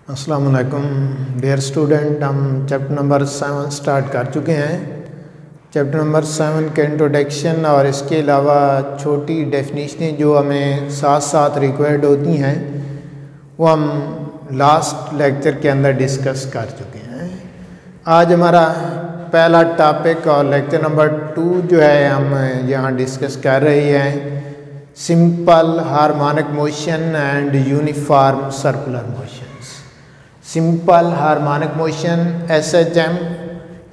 अस्सलाम वालेकुम dear student. हम चैप्टर नंबर 7 स्टार्ट कर चुके हैं। चैप्टर नंबर 7 के इंट्रोडक्शन और इसके अलावा छोटी डेफिनेशनें जो हमें साथ साथ रिक्वायर्ड होती हैं वो हम लास्ट लेक्चर के अंदर डिस्कस कर चुके हैं। आज हमारा पहला टॉपिक और लेक्चर नंबर 2 जो है हम यहाँ डिस्कस कर रहे हैं, simple harmonic motion and uniform circular motions. Simple harmonic motion SHM,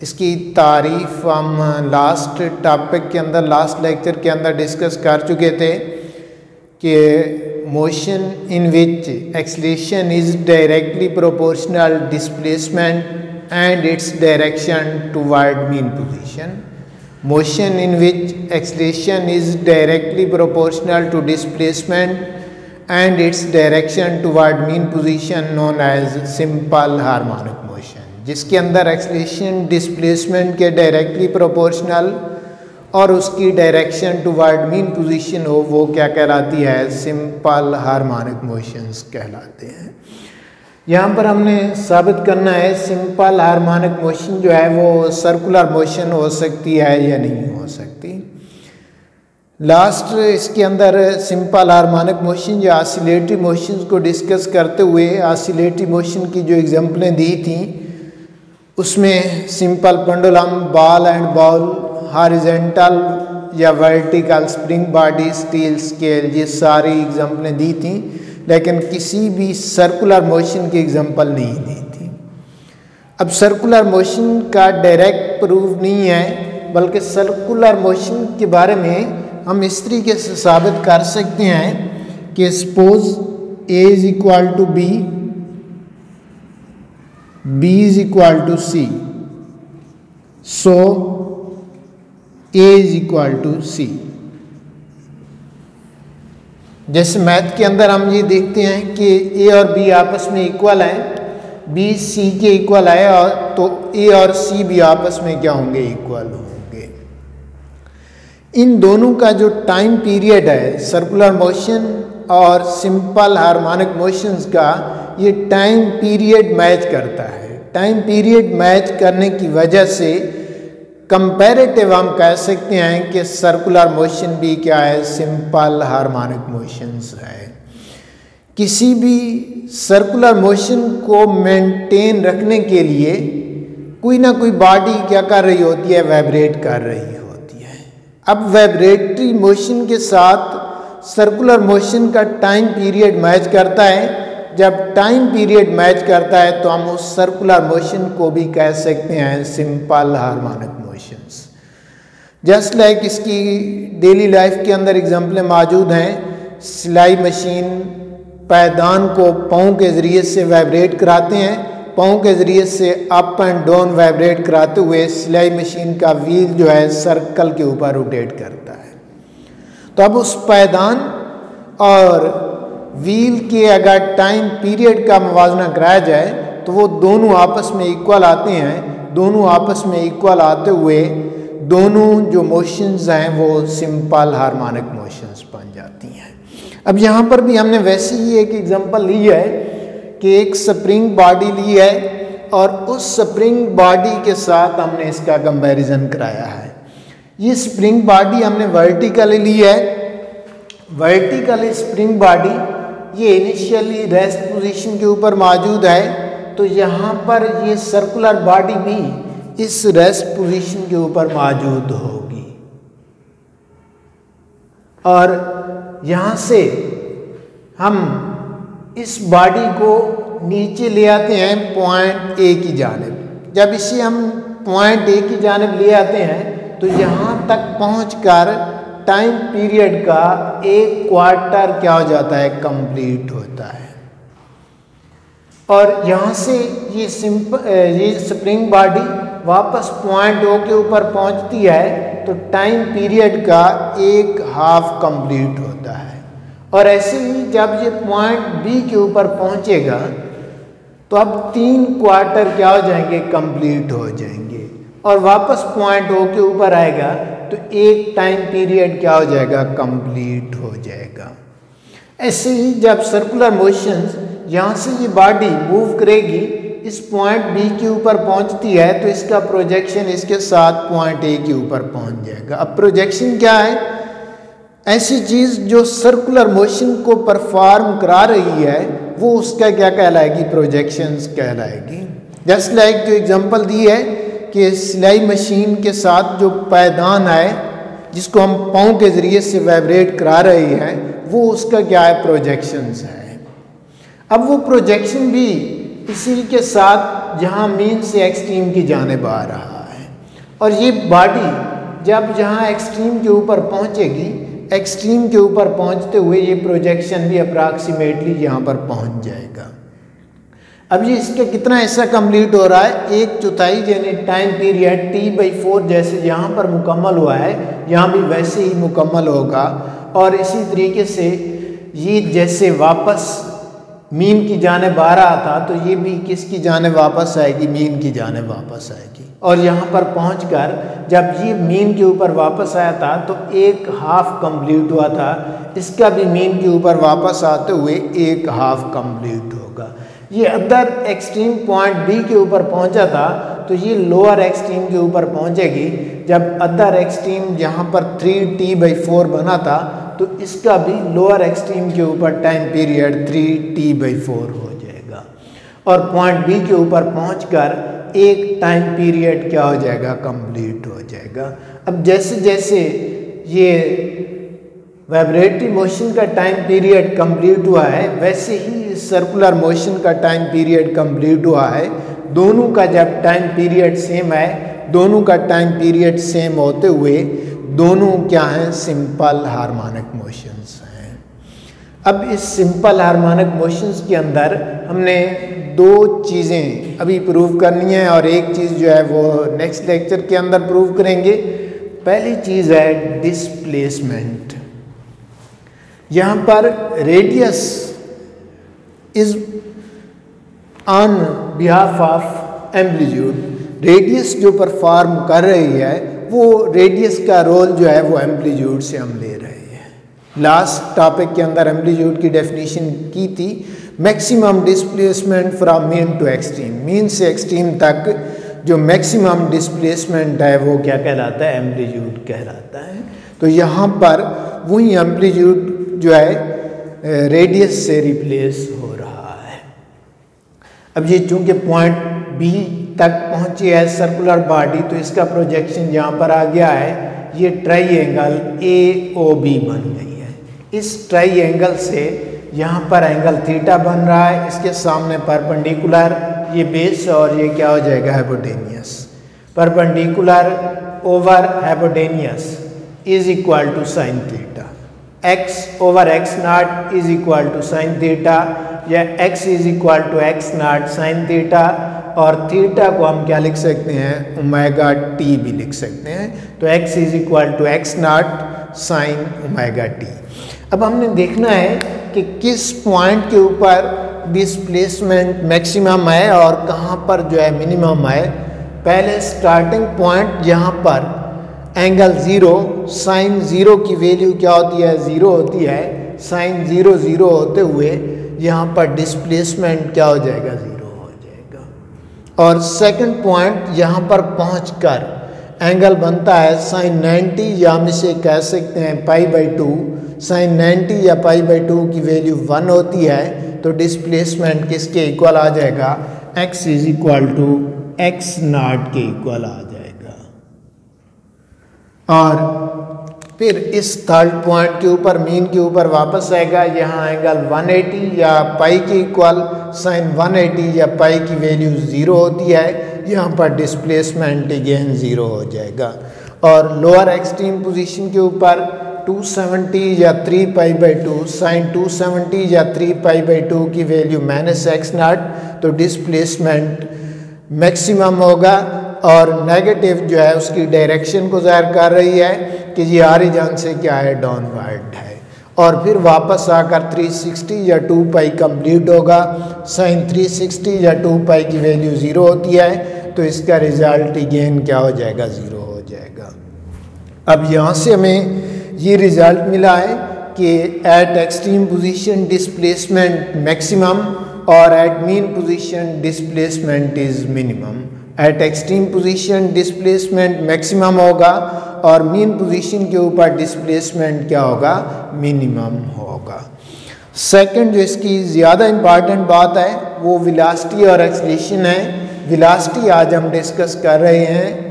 इसकी तारीफ हम लास्ट टॉपिक के अंदर लास्ट लेक्चर के अंदर डिस्कस कर चुके थे कि motion in which acceleration is directly proportional displacement and its direction toward mean position. Motion in which acceleration is directly proportional to displacement and its direction toward mean position known as simple harmonic motion, जिसके अंदर acceleration displacement के directly proportional और उसकी direction toward mean position हो, वो क्या कहलाती है? simple harmonic motions कहलाते हैं। यहाँ पर हमने साबित करना है सिंपल हार्मोनिक मोशन जो है वो सर्कुलर मोशन हो सकती है या नहीं हो सकती। लास्ट इसके अंदर सिंपल हार्मोनिक मोशन या ऑसिलेटरी मोशन को डिस्कस करते हुए ऑसिलेटरी मोशन की जो एग्जांपलें दी थी उसमें simple pendulum, ball and ball, horizontal या vertical spring body, steel scale, ये सारी एग्जांपलें दी थी, लेकिन किसी भी सर्कुलर मोशन की एग्जांपल नहीं दी थी। अब सर्कुलर मोशन का डायरेक्ट प्रूफ नहीं है, बल्कि सर्कुलर मोशन के बारे में हम इस तरीके से साबित कर सकते हैं कि suppose A is equal to B, B is equal to C, so A is equal to C। जैसे मैथ के अंदर हम ये देखते हैं कि A और B आपस में इक्वल हैं, B C के इक्वल है, और तो A और C भी आपस में क्या होंगे? इक्वल होंगे। इन दोनों का जो टाइम पीरियड है सर्कुलर मोशन और सिंपल हार्मोनिक मोशंस का, ये टाइम पीरियड मैच करता है। टाइम पीरियड मैच करने की वजह से कंपैरेटिव हम कह सकते हैं कि सर्कुलर मोशन भी क्या है? सिंपल हार्मोनिक मोशंस है। किसी भी सर्कुलर मोशन को मेंटेन रखने के लिए कोई ना कोई बॉडी क्या कर रही होती है? वाइब्रेट कर रही होती है। अब वाइब्रेटरी मोशन के साथ सर्कुलर मोशन का टाइम पीरियड मैच करता है। जब टाइम पीरियड मैच करता है तो हम उस सर्कुलर मोशन को भी कह सकते हैं simple harmonic motions. Just like इसकी डेली लाइफ के अंदर एग्जांपलें मौजूद हैं। सिलाई मशीन पैदान को पाँव के ज़रिए से वाइब्रेट कराते हैं, पाँव के ज़रिए से अप एंड डाउन वाइब्रेट कराते हुए सिलाई मशीन का व्हील जो है सर्कल के ऊपर रोटेट करता है। तो अब उस पैदान और व्हील के अगर टाइम पीरियड का मुवाजना कराया जाए तो वो दोनों आपस में इक्वल आते हैं। दोनों आपस में इक्वल आते हुए दोनों जो मोशंस हैं वो सिंपल हार्मोनिक मोशंस बन जाती हैं। अब यहाँ पर भी हमने वैसे ही एक एग्जांपल ली है कि एक स्प्रिंग बॉडी ली है और उस स्प्रिंग बॉडी के साथ हमने इसका कंपैरिजन कराया है। ये स्प्रिंग बॉडी हमने वर्टिकली ली है। वर्टिकली स्प्रिंग बॉडी ये इनिशियली रेस्ट पोजीशन के ऊपर मौजूद है, तो यहाँ पर ये सर्कुलर बॉडी भी इस रेस्ट पोजीशन के ऊपर मौजूद होगी और यहाँ से हम इस बॉडी को नीचे ले आते हैं पॉइंट A की जानिब। जब इसे हम पॉइंट A की जानिब ले आते हैं तो यहाँ तक पहुँचकर टाइम पीरियड का 1 क्वार्टर क्या हो जाता है? कंप्लीट होता है। और यहाँ से ये स्प्रिंग बॉडी वापस पॉइंट O के ऊपर पहुँचती है तो टाइम पीरियड का 1 हाफ कंप्लीट होता है। और ऐसे ही जब ये पॉइंट B के ऊपर पहुँचेगा तो अब 3 क्वार्टर क्या हो जाएंगे? कंप्लीट हो जाएंगे। और वापस पॉइंट O के ऊपर आएगा तो एक टाइम पीरियड क्या हो जाएगा? कंप्लीट हो जाएगा। ऐसे ही जब सर्कुलर मोशंस यहाँ से ये बॉडी मूव करेगी, इस पॉइंट बी के ऊपर पहुँचती है तो इसका प्रोजेक्शन इसके साथ पॉइंट ए के ऊपर पहुँच जाएगा। अब प्रोजेक्शन क्या है? ऐसी चीज़ जो सर्कुलर मोशन को परफॉर्म करा रही है वो उसका क्या कहलाएगी? प्रोजेक्शंस कहलाएगी। जस्ट लाइक जो एग्जांपल दी है कि सिलाई मशीन के साथ जो पायदान है जिसको हम पाँव के ज़रिए से वाइब्रेट करा रहे हैं वो उसका क्या है? प्रोजेक्शंस है। अब वो प्रोजेक्शन भी इसी के साथ जहाँ मीन से एक्सट्रीम की जानिब आ रहा है और ये बॉडी जब जहाँ एक्सट्रीम के ऊपर पहुँचेगी, एक्सट्रीम के ऊपर पहुँचते हुए ये प्रोजेक्शन भी अप्रॉक्सीमेटली यहाँ पर पहुँच जाएगा। अब ये इसका कितना हिस्सा कंप्लीट हो रहा है? 1/4 यानी टाइम पीरियड T/4 जैसे यहाँ पर मुकम्मल हुआ है यहाँ भी वैसे ही मुकम्मल होगा। और इसी तरीके से ये जैसे वापस मीन की जानिब आ रहा था तो ये भी किसकी जानिब वापस आएगी? मीन की जानिब वापस आएगी। और यहाँ पर पहुँचकर जब ये मीन के ऊपर वापस आया था तो 1/2 कंप्लीट हुआ था, इसका भी मीन के ऊपर वापस आते हुए 1/2 कंप्लीट होगा। ये अदर एक्सट्रीम पॉइंट बी के ऊपर पहुँचा था तो ये लोअर एक्सट्रीम के ऊपर पहुँचेगी। जब अदर एक्सट्रीम यहाँ पर 3T/4 बना था तो इसका भी लोअर एक्सट्रीम के ऊपर टाइम पीरियड 3T/4 हो जाएगा। और पॉइंट बी के ऊपर पहुंचकर एक टाइम पीरियड क्या हो जाएगा? कंप्लीट हो जाएगा। अब जैसे जैसे ये वाइब्रेटरी मोशन का टाइम पीरियड कंप्लीट हुआ है वैसे ही सर्कुलर मोशन का टाइम पीरियड कंप्लीट हुआ है। दोनों का जब टाइम पीरियड सेम है, दोनों का टाइम पीरियड सेम होते हुए दोनों क्या हैं? सिंपल हार्मोनिक मोशंस हैं। अब इस सिंपल हार्मोनिक मोशंस के अंदर हमने 2 चीज़ें अभी प्रूव करनी है और एक चीज़ जो है वो नेक्स्ट लेक्चर के अंदर प्रूव करेंगे। पहली चीज़ है डिस्प्लेसमेंट। यहाँ पर radius is on behalf of amplitude. Radius जो परफॉर्म कर रही है वो रेडियस का रोल जो है वो एम्पलीट्यूड से हम ले रहे हैं। लास्ट टॉपिक के अंदर एम्पलीट्यूड की डेफिनेशन की थी, maximum displacement from mean to extreme. Mean से एक्सट्रीम तक जो मैक्सिमम डिस्प्लेसमेंट है वो क्या कहलाता है? एम्पलीट्यूड कहलाता है। तो यहाँ पर वही एम्पलीट्यूड जो है रेडियस से रिप्लेस हो रहा है। अब ये चूंकि पॉइंट बी तक पहुंची है सर्कुलर बॉडी तो इसका प्रोजेक्शन यहाँ पर आ गया है। ये ट्राइएंगल AOB बन गई है। इस ट्राइएंगल से यहाँ पर एंगल थीटा बन रहा है, इसके सामने परपेंडिकुलर ये बेस और ये क्या हो जाएगा? Hypotenuse. Perpendicular over hypotenuse is equal to sine theta. x over x0 is equal to sine theta या x is equal to x0 sine theta. और थीटा को हम क्या लिख सकते हैं? ओमेगा t भी लिख सकते हैं। तो x is equal to x0 sine omega t। अब हमने देखना है कि किस पॉइंट के ऊपर डिस्प्लेसमेंट मैक्सिमम है और कहाँ पर जो है मिनिमम है। पहले स्टार्टिंग पॉइंट यहाँ पर एंगल 0, साइन 0 की वैल्यू क्या होती है? 0 होती है। साइन 0 0 होते हुए यहाँ पर डिस्प्लेसमेंट क्या हो जाएगा? 0 हो जाएगा। और सेकंड पॉइंट यहाँ पर पहुँचकर एंगल बनता है साइन 90 या हम इसे कह सकते हैं π/2। साइन 90 या π/2 की वैल्यू 1 होती है तो डिस्प्लेसमेंट किसके इक्वल आ जाएगा? x is equal to x0 के इक्वल आ जाएगा। और फिर इस थर्ड पॉइंट के ऊपर मीन के ऊपर वापस आएगा। यहाँ एंगल 180 या पाई के इक्वल साइन 180 या पाई की वैल्यू 0 होती है। यहाँ पर डिस्प्लेसमेंट अगेन 0 हो जाएगा। और लोअर एक्सट्रीम पोजीशन के ऊपर 270 या 3π/2 साइन 270 या 3π/2 की वैल्यू -x0 तो डिस्प्लेसमेंट मैक्सिमम होगा। और नेगेटिव जो है उसकी डायरेक्शन को ज़ाहिर कर रही है कि ये ऑरिजिन से क्या है? डाउनवर्ड है। और फिर वापस आकर 360 या 2π कंप्लीट होगा। साइन 360 या 2π की वैल्यू 0 होती है तो इसका रिजल्ट अगेन क्या हो जाएगा? 0 हो जाएगा। अब यहाँ से हमें ये रिजल्ट मिला है कि at extreme position displacement maximum और at mean position displacement is minimum. At extreme position displacement maximum होगा और मीन पोजीशन के ऊपर डिस्प्लेसमेंट क्या होगा, मिनिमम होगा। सेकंड जो इसकी ज़्यादा इम्पॉर्टेंट बात है वो वेलोसिटी और एक्सेलरेशन है। वेलोसिटी आज हम डिस्कस कर रहे हैं।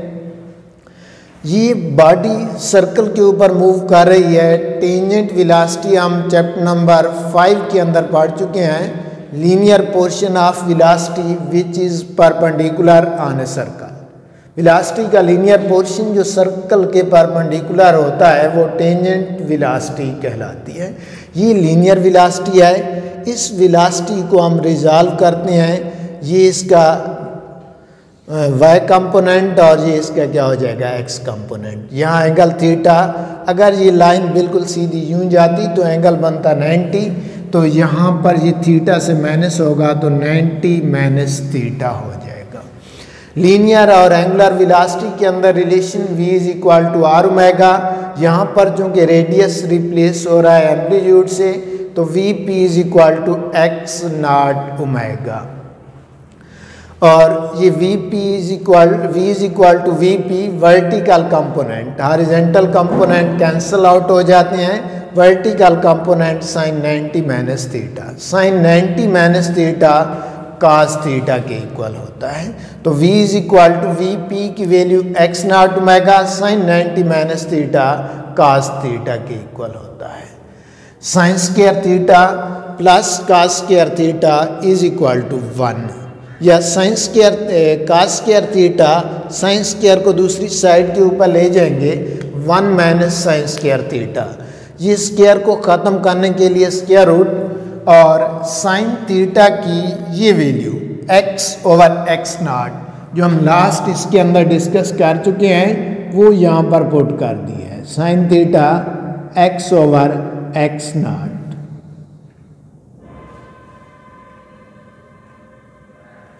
ये बॉडी सर्कल के ऊपर मूव कर रही है। टेंजेंट वेलोसिटी हम चैप्टर नंबर 5 के अंदर पढ़ चुके हैं। Linear portion of velocity which is perpendicular on a circle. Velocity का लीनियर पोर्शन जो सर्कल के परपेंडिकुलर होता है वो टेंजेंट वेलोसिटी कहलाती है। ये लीनियर वेलोसिटी है। इस वेलोसिटी को हम रिजॉल्व करते हैं। ये इसका y कंपोनेंट और ये इसका क्या हो जाएगा, x कंपोनेंट। यहाँ एंगल थीटा, अगर ये लाइन बिल्कुल सीधी यूं जाती तो एंगल बनता 90, तो यहाँ पर ये थीटा से माइनस होगा तो 90 माइनस थीटा हो जाएगा। लीनियर और एंगुलर वेलोसिटी के अंदर relation v is equal to r omega. यहाँ पर चूँकि रेडियस रिप्लेस हो रहा है एम्पलीट्यूड से तो V P is equal to x naught omega. और ये V is equal to V P vertical component, horizontal component cancel out हो जाते हैं। Vertical component sine 90 minus theta, sine 90 minus theta cos theta के equal होता है। तो v is equal to V P की value X naught omega sine 90 minus theta cos theta के equal होता है। Sine square theta plus cos square theta is equal to 1, या sine square cos square theta sine square को दूसरी side के ऊपर ले जाएंगे 1 माइनस साइन स्क्वायर थीटा। ये स्क्वायर को ख़त्म करने के लिए स्क्वायर रूट और साइन थीटा की ये value x over x naught जो हम लास्ट इसके अंदर डिस्कस कर चुके हैं वो यहाँ पर पुट कर दी है। Sign theta x over x not,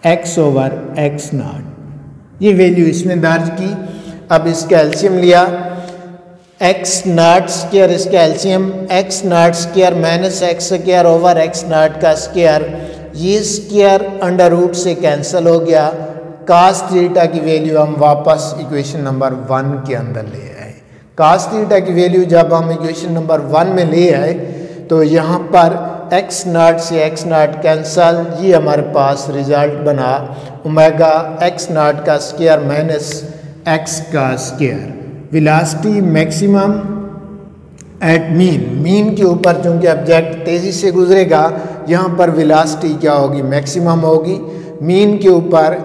x over x not, ये वैल्यू इसमें दर्ज की। अब इसका एलसीएम लिया, x नॉट स्क्वायर इसका LCM x not square minus x square over x naught का स्क्वायर, ये स्क्वायर अंडर रूट से कैंसिल हो गया। कास थीटा की वैल्यू हम वापस इक्वेशन नंबर 1 के अंदर ले आए। कास थीटा की वैल्यू जब हम इक्वेशन नंबर 1 में ले आए तो यहाँ पर x नॉट से x नॉट कैंसल, ये हमारे पास रिजल्ट बना ओमेगा x नॉट का स्क्वायर माइनस x का square. Velocity maximum at mean, mean के ऊपर चूँकि ऑब्जेक्ट तेज़ी से गुजरेगा यहाँ पर वेलोसिटी क्या होगी, मैक्सिमम होगी। मीन के ऊपर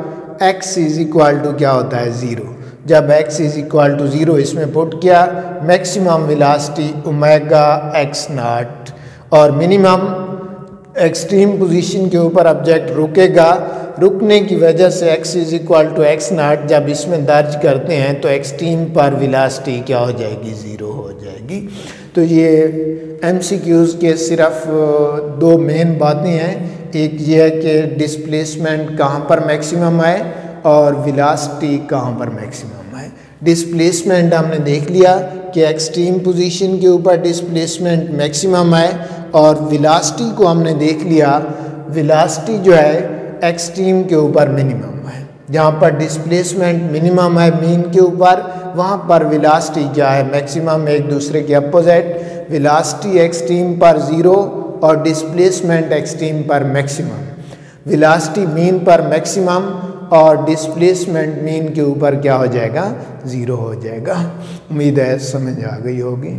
x इज इक्वल टू क्या होता है 0। जब x इज इक्वल टू 0 इसमें पुट किया, maximum velocity omega x naught और मिनिमम एक्सट्रीम पोजीशन के ऊपर ऑब्जेक्ट रुकेगा। रुकने की वजह से x is equal to x naught जब इसमें दर्ज करते हैं तो एक्सट्रीम पर वेलोसिटी क्या हो जाएगी, 0 हो जाएगी। तो ये MCQs के सिर्फ 2 मेन बातें हैं। एक ये है कि डिस्प्लेसमेंट कहाँ पर मैक्सिमम है और वेलोसिटी कहाँ पर मैक्सिमम है। डिस्प्लेसमेंट हमने देख लिया कि एक्सट्रीम पोजीशन के ऊपर डिस्प्लेसमेंट मैक्सिमम है और वेलोसिटी को हमने देख लिया, वेलोसिटी जो है एक्सट्रीम के ऊपर मिनिमम है। जहाँ पर डिस्प्लेसमेंट मिनिमम है मीन के ऊपर, वहाँ पर वेलोसिटी क्या है, मैक्सिमम। एक दूसरे के अपोजिट, वेलोसिटी एक्सट्रीम पर 0 और डिस्प्लेसमेंट एक्सट्रीम पर मैक्सिमम। वेलोसिटी मीन पर मैक्सिमम और डिस्प्लेसमेंट मीन के ऊपर क्या हो जाएगा, 0 हो जाएगा। उम्मीद है समझ आ गई होगी।